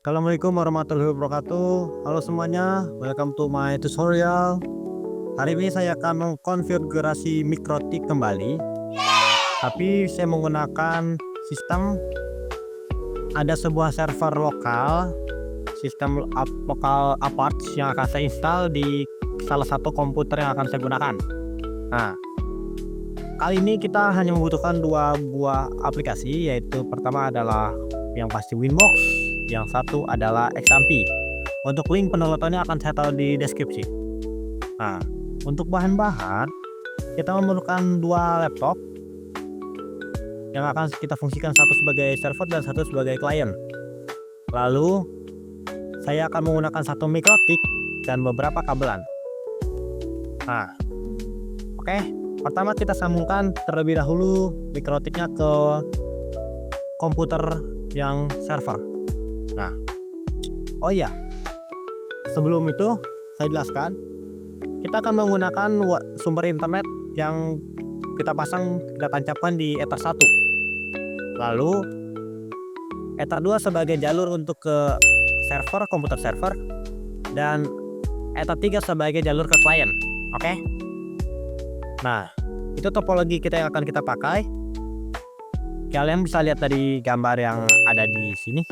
Assalamualaikum warahmatullahi wabarakatuh. Halo semuanya, welcome to my tutorial. Hari ini saya akan mengkonfigurasi mikrotik kembali, tapi saya menggunakan sistem ada sebuah server lokal, sistem lokal apart yang akan saya install di salah satu komputer yang akan saya gunakan. Nah, kali ini kita hanya membutuhkan dua buah aplikasi, yaitu pertama adalah yang pasti Winbox, yang satu adalah XAMPI. Untuk link pendownloadannya akan saya taruh di deskripsi. Nah, untuk bahan-bahan kita memerlukan dua laptop yang akan kita fungsikan, satu sebagai server dan satu sebagai klien. Lalu saya akan menggunakan satu mikrotik dan beberapa kabelan. Nah, oke. Pertama kita sambungkan terlebih dahulu mikrotiknya ke komputer yang server. Nah, oh iya, sebelum itu saya jelaskan, kita akan menggunakan sumber internet yang kita tancapkan di Ether 1. Lalu Ether 2 sebagai jalur untuk ke server, komputer server, dan Ether 3 sebagai jalur ke klien. Oke? Nah, itu topologi kita yang akan kita pakai. Kalian bisa lihat dari gambar yang ada di sini.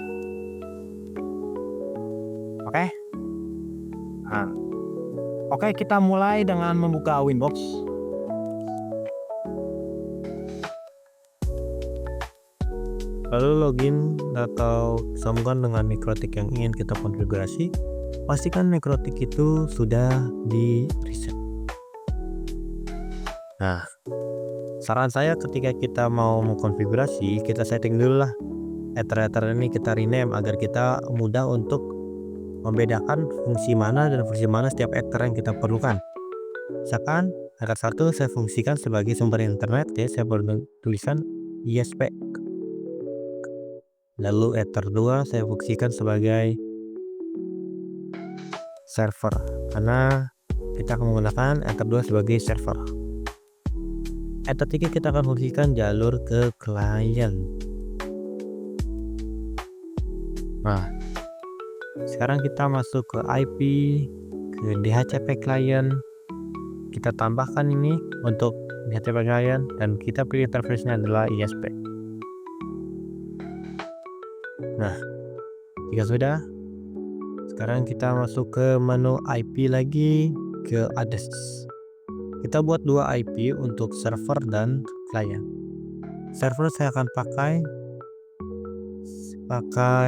Oke. Nah, oke, kita mulai dengan membuka Winbox. Lalu login atau sambungkan dengan mikrotik yang ingin kita konfigurasi. Pastikan mikrotik itu sudah di reset. Nah, saran saya ketika kita mau mengkonfigurasi, kita setting dulu lah Ether ini, kita rename agar kita mudah untuk membedakan fungsi mana dan fungsi mana setiap Ether yang kita perlukan. Misalkan Ether 1 saya fungsikan sebagai sumber internet, ya saya tulisan ISP. Lalu Ether 2 saya fungsikan sebagai server, karena kita akan menggunakan Ether 2 sebagai server. Ether 3 kita akan fungsikan jalur ke klien. Nah, sekarang kita masuk ke IP, ke DHCP klien. Kita tambahkan ini untuk DHCP klien dan kita pilih interface-nya adalah ISP. Nah, jika sudah, sekarang kita masuk ke menu IP lagi, ke address. Kita buat dua IP untuk server dan klien. Server saya akan pakai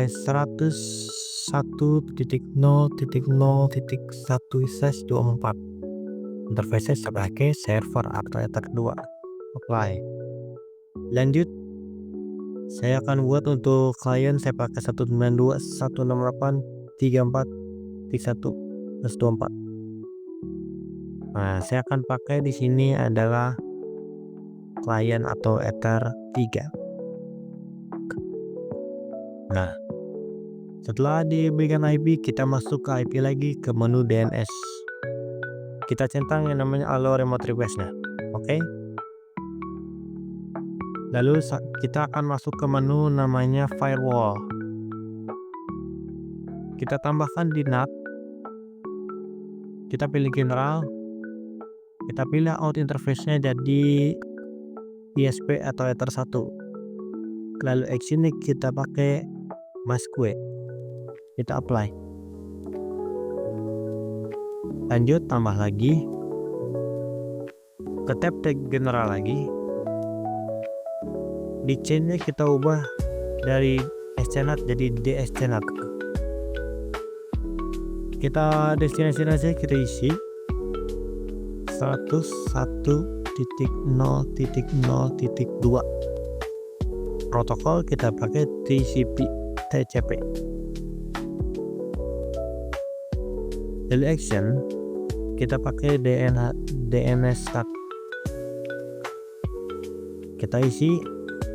101.0.0.1/24. Interface sebagai server atau Ether 2. Apply. Lanjut, saya akan buat untuk klien saya pakai 192.168.34.1/24. Nah, saya akan pakai di sini adalah klien atau Ether 3. Nah, setelah diberikan IP, kita masuk ke IP lagi, ke menu DNS. Kita centang yang namanya allow remote request-nya. Oke. Lalu kita akan masuk ke menu namanya firewall. Kita tambahkan di NAT. Kita pilih general. Kita pilih out interface-nya jadi ISP atau Ether 1. Lalu action kita pakai MASQUE. Kita apply. Lanjut, tambah lagi. Ke tab general lagi. Di chain-nya kita ubah dari SCNAT jadi DSCNAT. Kita destinasi saja, kita isi 101.0.0.2. Protokol kita pakai TCP. Daily action kita pakai DNS stat. Kita isi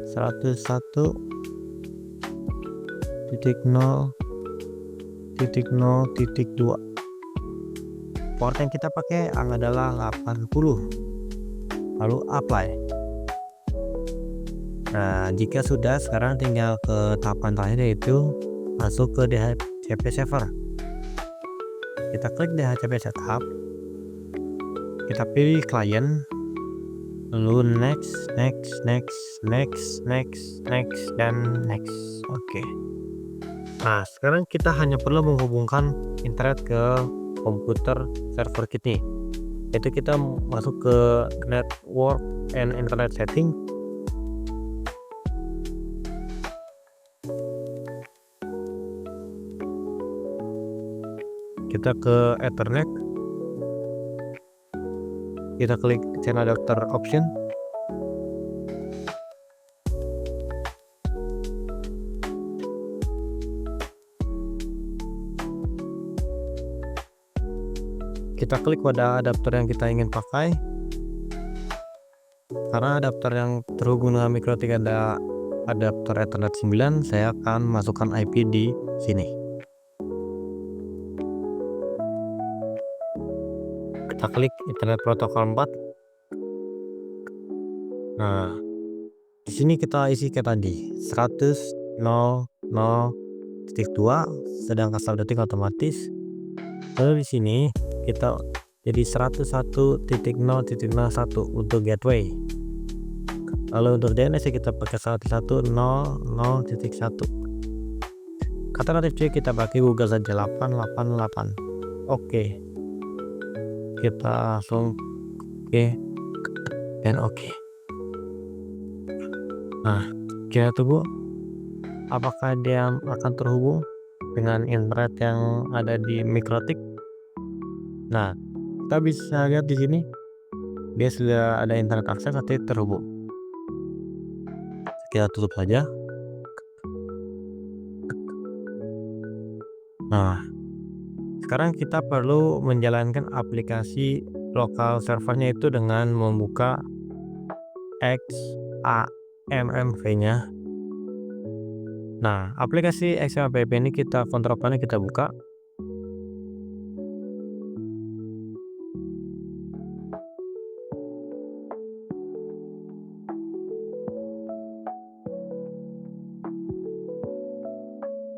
101.0.0.2. Port yang kita pakai adalah 80. Lalu apply. Nah, jika sudah, sekarang tinggal ke tahapan terakhir, yaitu masuk ke DHCP server. Kita klik DHCP setup, kita pilih client, lalu next dan next. Oke. Nah, sekarang kita hanya perlu menghubungkan internet ke komputer server kita, yaitu kita masuk ke network and internet setting. Kita ke Ethernet, kita klik channel adapter option, kita klik pada adapter yang kita ingin pakai. Karena adapter yang terhubung dengan MikroTik ada adapter Ethernet 9, saya akan masukkan IP di sini. Kita klik Internet Protocol 4. Nah, di sini kita isi kayak tadi 100.0.0.2, sedangkan saldo detik otomatis. Lalu di sini kita jadi 101.0.01 untuk gateway. Lalu untuk DNS kita pakai 101.0.0.1. Kata natif C kita pakai Google saja 888. Oke. Kita langsung oke dan oke. Nah, kita tunggu apakah dia akan terhubung dengan internet yang ada di MikroTik. Nah, kita bisa lihat di sini dia sudah ada internet akses atau terhubung. Kita tutup saja. Nah, sekarang kita perlu menjalankan aplikasi lokal servernya itu dengan membuka XAMMV-nya. Nah, aplikasi XAMMV ini kita kontrol panel kita buka.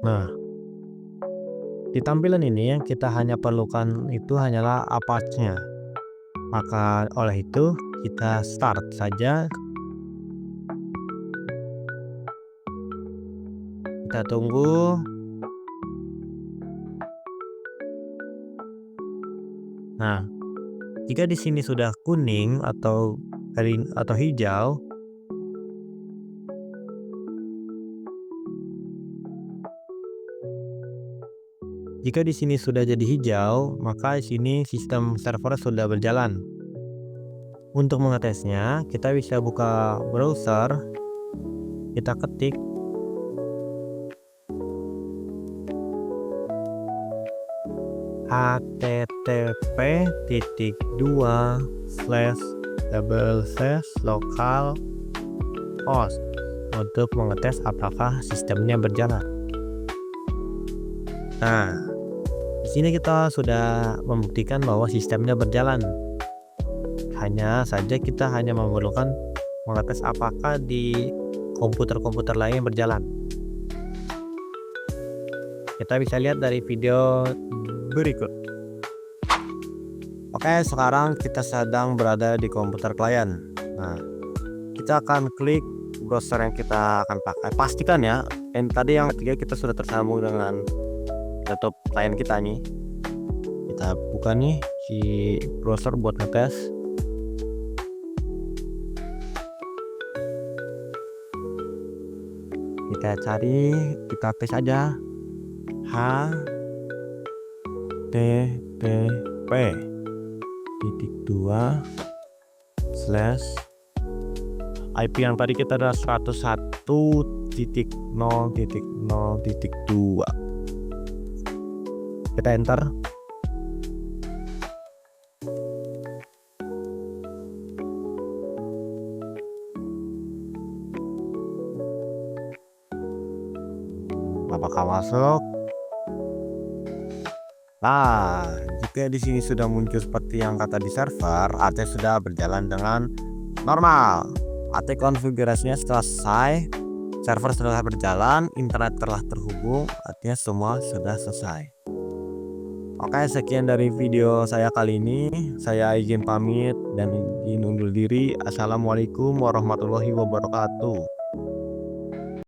Nah, di tampilan ini yang kita hanya perlukan itu hanyalah Apache-nya. Maka oleh itu kita start saja. Kita tunggu. Nah, jika di sini sudah kuning atau hijau, jika di sini sudah jadi hijau, maka di sini sistem server sudah berjalan. Untuk mengetesnya, kita bisa buka browser, kita ketik http://localhost untuk mengetes apakah sistemnya berjalan. Nah, di sini kita sudah membuktikan bahwa sistemnya berjalan. Hanya saja kita hanya memerlukan mengetes apakah di komputer-komputer lain berjalan. Kita bisa lihat dari video berikut. Oke, sekarang kita sedang berada di komputer klien. Nah, kita akan klik browser yang kita akan pakai. Pastikan ya, tadi yang ketiga kita sudah tersambung dengan laptop klien kita nih. Kita buka nih si browser buat ngetes. Kita cari, kita paste aja http://IP yang tadi kita adalah 101.0.0.2. Kita enter. Apakah masuk? Nah, jika di sini sudah muncul seperti yang kata di server, artinya sudah berjalan dengan normal. Artinya konfigurasinya selesai server sudah berjalan, internet telah terhubung, artinya semua sudah selesai. Oke, sekian dari video saya kali ini. Saya izin pamit dan izin undur diri. Assalamualaikum warahmatullahi wabarakatuh.